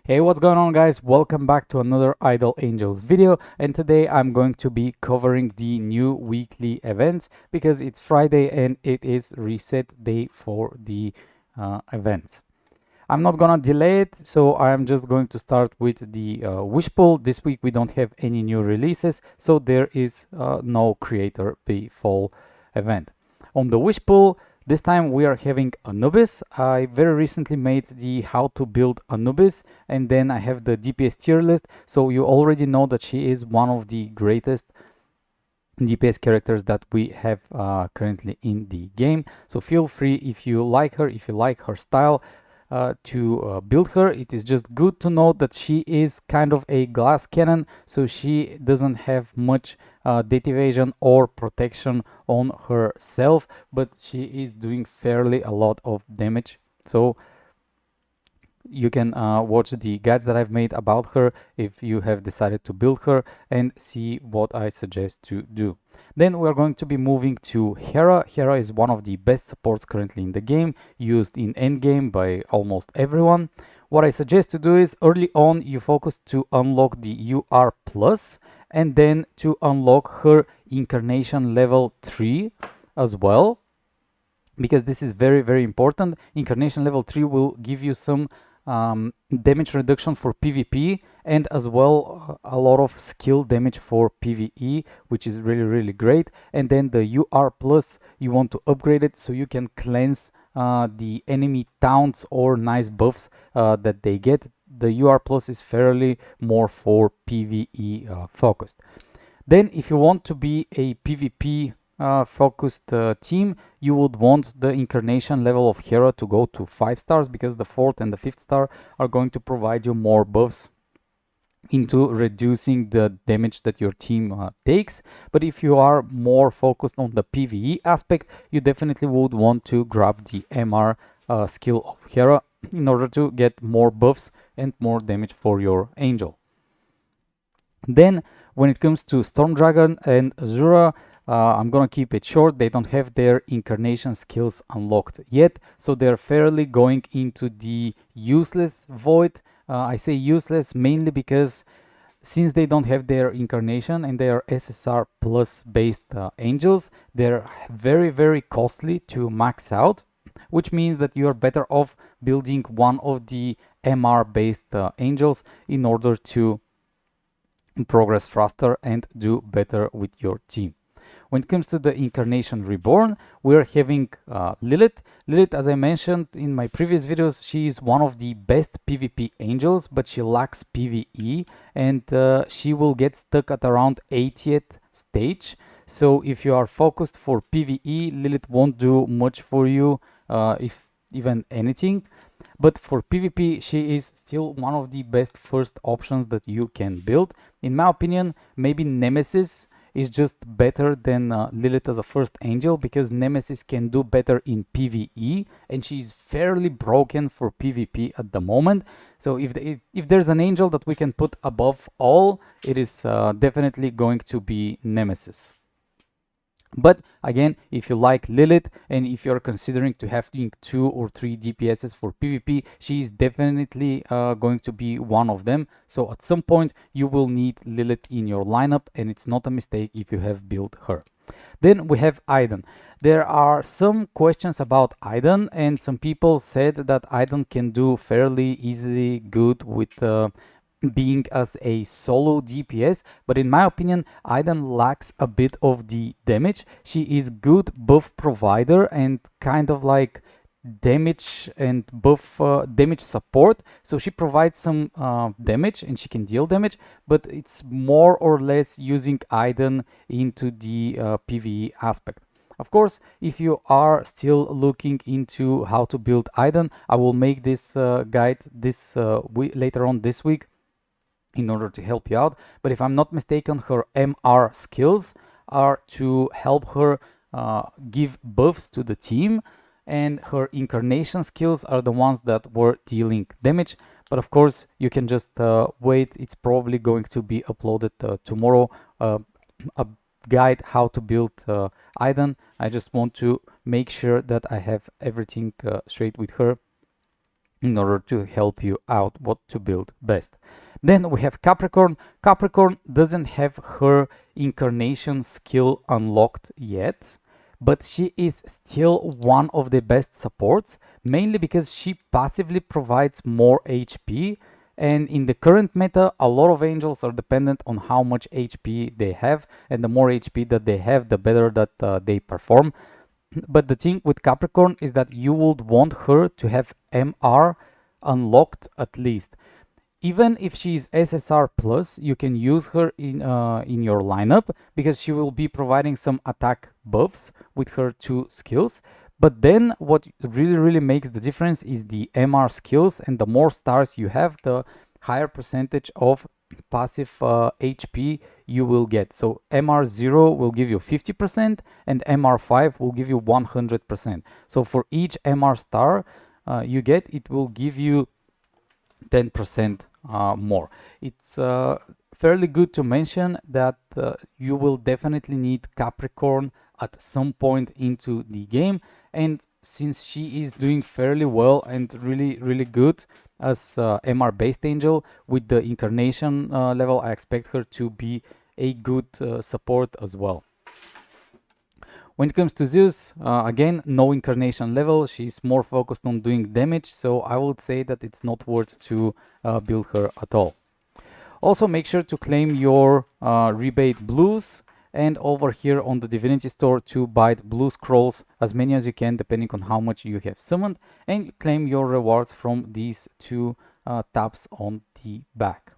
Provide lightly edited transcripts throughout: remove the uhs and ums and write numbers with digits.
Hey, what's going on, guys? Welcome back to another Idle Angels video, and today I'm going to be covering the new weekly events because it's Friday and it is reset day for the events. I'm not gonna delay it, so I'm just going to start with the wish pool. This week we don't have any new releases, so there is no creator pay fall event. On the wish pool, this time we are having Anubis. I very recently made the how to build Anubis, and then I have the DPS tier list, so you already know that she is one of the greatest DPS characters that we have currently in the game. So feel free, if you like her, if you like her style, to build her. It is just good to know that she is kind of a glass cannon, so she doesn't have much data evasion or protection on herself, but she is doing fairly a lot of damage. So you can watch the guides that I've made about her if you have decided to build her and see what I suggest to do. Then we're going to be moving to Hera. Hera is one of the best supports currently in the game, used in endgame by almost everyone. What I suggest to do is early on you focus to unlock the UR plus and then to unlock her Incarnation level 3 as well, because this is very important. Incarnation level 3 will give you some damage reduction for PvP and as well a lot of skill damage for PvE, which is really great. And then the UR plus, you want to upgrade it so you can cleanse the enemy taunts or nice buffs that they get. The UR plus is fairly more for PvE focused. Then if you want to be a PvP focused team, you would want the Incarnation level of Hera to go to 5 stars, because the 4th and the 5th star are going to provide you more buffs into reducing the damage that your team takes. But if you are more focused on the PvE aspect, you definitely would want to grab the MR skill of Hera in order to get more buffs and more damage for your angel. Then when it comes to Storm Dragon and Azura, I'm gonna keep it short. They don't have their Incarnation skills unlocked yet, so they're fairly going into the useless void. I say useless mainly because since they don't have their Incarnation and they are SSR plus based angels, they're very costly to max out, which means that you are better off building one of the MR based angels in order to progress faster and do better with your team. When it comes to the Incarnation Reborn, we're having Lilith. Lilith, as I mentioned in my previous videos, she is one of the best PvP angels, but she lacks PvE, and she will get stuck at around 80th stage. So if you are focused for PvE, Lilith won't do much for you, if even anything. But for PvP, she is still one of the best first options that you can build. In my opinion, maybe Nemesis is just better than Lilith as a first angel, because Nemesis can do better in PvE and she's fairly broken for PvP at the moment. So if there's an angel that we can put above all, it is definitely going to be Nemesis. But again, if you like Lilith and if you're considering to having 2 or 3 DPSs for PvP, she is definitely going to be one of them. So at some point you will need Lilith in your lineup, and it's not a mistake if you have built her. Then we have Aiden. There are some questions about Aiden, and some people said that Aiden can do fairly easily good with being as a solo DPS, but in my opinion, Aiden lacks a bit of the damage. She is good buff provider and kind of like damage and buff damage support, so she provides some damage and she can deal damage, but it's more or less using Aiden into the PvE aspect. Of course, if you are still looking into how to build Aiden, I will make this guide this later on this week in order to help you out. But if I'm not mistaken, her MR skills are to help her give buffs to the team, and her Incarnation skills are the ones that were dealing damage. But of course, you can just wait. It's probably going to be uploaded tomorrow, a guide how to build Aiden. I just want to make sure that I have everything straight with her in order to help you out what to build best. Then we have Capricorn. Capricorn doesn't have her Incarnation skill unlocked yet, but she is still one of the best supports, mainly because she passively provides more HP. And in the current meta, a lot of angels are dependent on how much HP they have, and the more HP that they have, the better that they perform. But the thing with Capricorn is that you would want her to have MR unlocked at least. Even if she's SSR plus, you can use her in your lineup because she will be providing some attack buffs with her two skills. But then what really makes the difference is the MR skills, and the more stars you have, the higher percentage of passive HP you will get. So MR0 will give you 50% and MR5 will give you 100%. So for each MR star you get, it will give you 10% more. It's fairly good to mention that you will definitely need Capricorn at some point into the game, and since she is doing fairly well and really good as MR based angel with the Incarnation level, I expect her to be a good support as well. When it comes to Zeus, again, no Incarnation level. She's more focused on doing damage, so I would say that it's not worth to build her at all. Also, make sure to claim your rebate blues, and over here on the Divinity Store to buy the blue scrolls, as many as you can, depending on how much you have summoned, and claim your rewards from these two tabs on the back.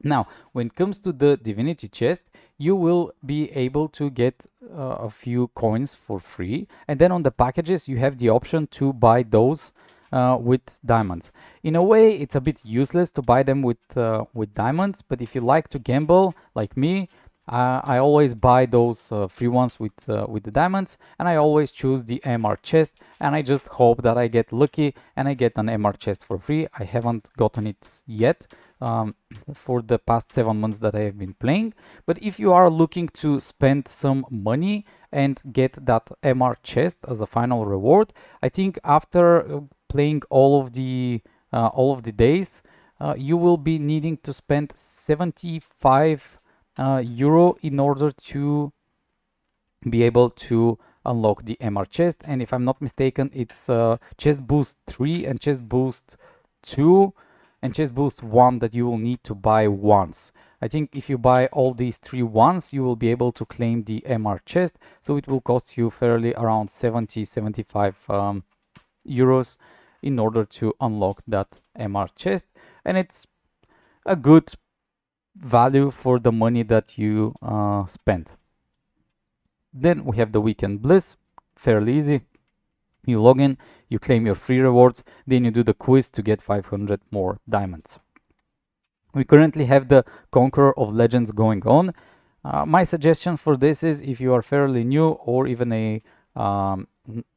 Now, when it comes to the Divinity chest, you will be able to get a few coins for free. And then on the packages, you have the option to buy those with diamonds. In a way, it's a bit useless to buy them with diamonds, but if you like to gamble, like me, I always buy those free ones with the diamonds, and I always choose the MR chest, and I just hope that I get lucky and I get an MR chest for free. I haven't gotten it yet for the past 7 months that I have been playing, but if you are looking to spend some money and get that MR chest as a final reward, I think after playing all of the days, you will be needing to spend 75 euro in order to be able to unlock the MR chest. And if I'm not mistaken, it's chest boost 3 and chest boost 2 and chest boost 1 that you will need to buy once. I think if you buy all these 3 once, you will be able to claim the MR chest, so it will cost you fairly around 75 euros in order to unlock that MR chest, and it's a good value for the money that you spend. Then we have the Weekend Bliss, fairly easy. You log in, you claim your free rewards, then you do the quiz to get 500 more diamonds. We currently have the Conqueror of Legends going on. My suggestion for this is, if you are fairly new or even a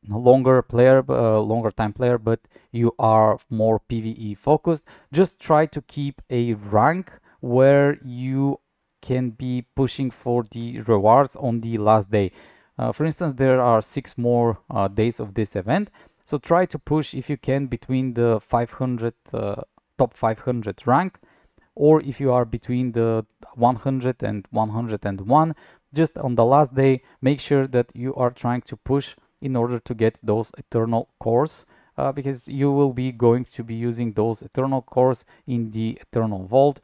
longer time player, but you are more PvE focused, just try to keep a rank where you can be pushing for the rewards on the last day. For instance, there are 6 more days of this event, so try to push if you can between the 500 top 500 rank, or if you are between the 100 and 101, just on the last day, make sure that you are trying to push in order to get those eternal cores, because you will be going to be using those eternal cores in the eternal vault,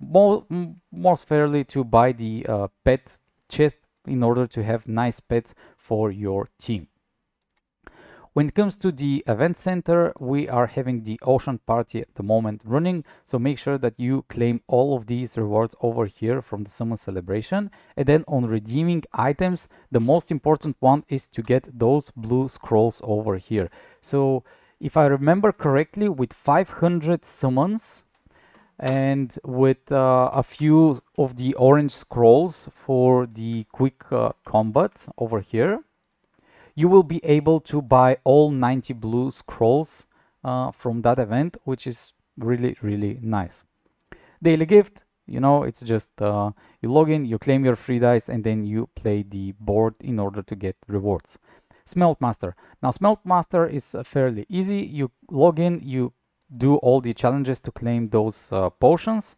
most fairly to buy the pet chest in order to have nice pets for your team. When it comes to the event center, we are having the ocean party at the moment running, so make sure that you claim all of these rewards over here from the summer celebration. And then on redeeming items, the most important one is to get those blue scrolls over here. So if I remember correctly, with 500 summons and with a few of the orange scrolls for the quick combat over here, you will be able to buy all 90 blue scrolls from that event, which is really nice. Daily gift, you know, it's just you log in, you claim your free dice, and then you play the board in order to get rewards. Smelt Master. Now, Smelt Master is fairly easy. You log in, you do all the challenges to claim those potions.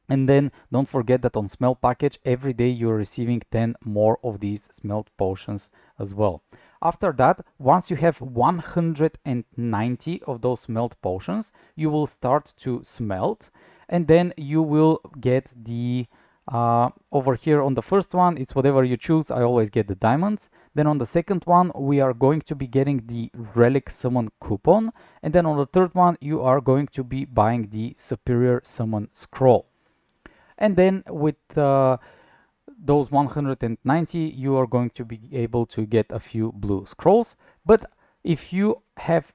And then don't forget that on Smelt package, every day you're receiving 10 more of these Smelt potions as well. After that, once you have 190 of those Smelt potions, you will start to smelt, and then you will get the over here on the first one, it's whatever you choose. I always get the diamonds. Then on the second one, we are going to be getting the relic summon coupon. And then on the third one, you are going to be buying the superior summon scroll. And then with those 190, you are going to be able to get a few blue scrolls. But if you have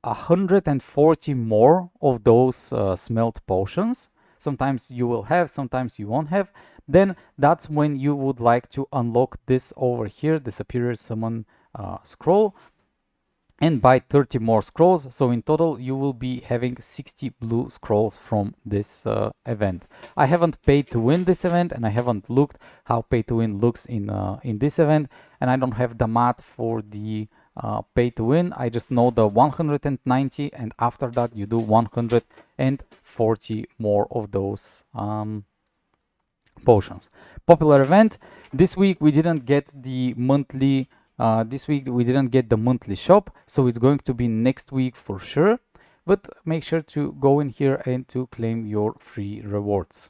140 more of those smelt potions, sometimes you will have, sometimes you won't have, then that's when you would like to unlock this over here, the superior summon scroll, and buy 30 more scrolls. So in total you will be having 60 blue scrolls from this event. I haven't paid to win this event, and I haven't looked how pay to win looks in this event, and I don't have the math for the pay to win. I just know the 190, and after that you do 140 more of those potions. Popular event. This week we didn't get the monthly shop, so it's going to be next week for sure. But make sure to go in here and to claim your free rewards.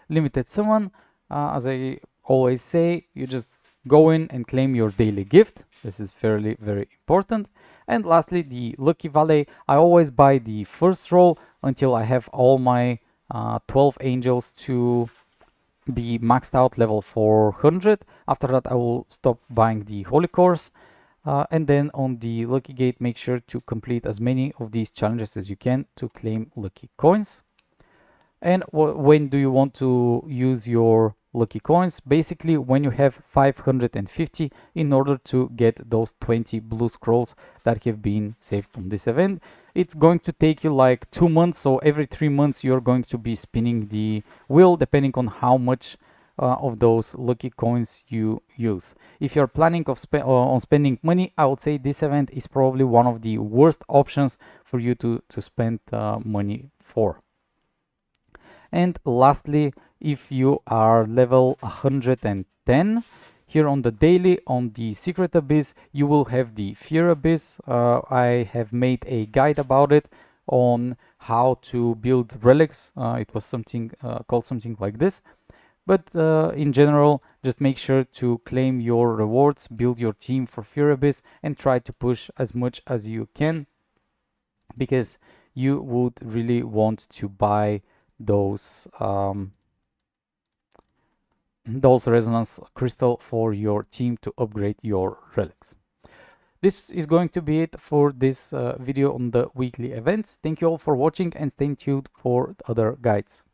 Limited summon, as I always say, you just go in and claim your daily gift. This is fairly very important. And lastly, the Lucky Valley. I always buy the first roll until I have all my 12 angels to be maxed out level 400. After that, I will stop buying the Holy Cores. And then on the Lucky Gate, make sure to complete as many of these challenges as you can to claim lucky coins. And when do you want to use your lucky coins? Basically, when you have 550 in order to get those 20 blue scrolls that have been saved on this event. It's going to take you like 2 months, so every 3 months you're going to be spinning the wheel depending on how much of those lucky coins you use. If you're planning on spending money, I would say this event is probably one of the worst options for you to spend money for. And lastly, if you are level 110, here on the daily, on the Secret Abyss, you will have the Fear Abyss. I have made a guide about it on how to build relics. It was something called something like this. But in general, just make sure to claim your rewards, build your team for Fear Abyss, and try to push as much as you can, because you would really want to buy those resonance crystal for your team to upgrade your relics. This is going to be it for this video on the weekly events. Thank you all for watching, and stay tuned for other guides.